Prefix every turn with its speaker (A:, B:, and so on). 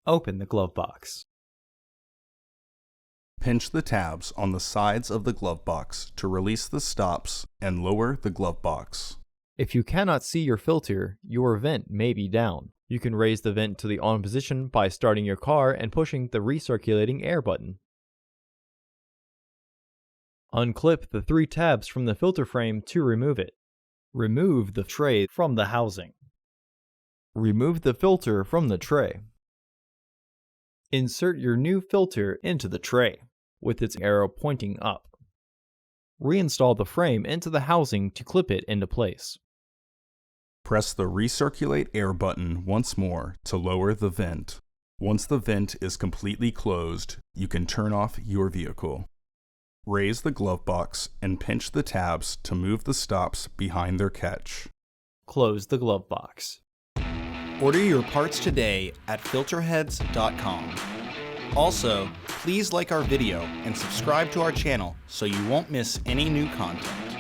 A: Open the glove box.
B: Pinch the tabs on the sides of the glove box to release the stops and lower the glove box.
A: If you cannot see your filter, your vent may be down. You can raise the vent to the on position by starting your car and pushing the recirculating air button. Unclip the 3 tabs from the filter frame to remove it. Remove the tray from the housing. Remove the filter from the tray. Insert your new filter into the tray, with its arrow pointing up. Reinstall the frame into the housing to clip it into place.
B: Press the recirculate air button once more to lower the vent. Once the vent is completely closed, you can turn off your vehicle. Raise the glove box and pinch the tabs to move the stops behind their catch.
A: Close the glove box.
C: Order your parts today at filterheads.com. Also, please like our video and subscribe to our channel so you won't miss any new content.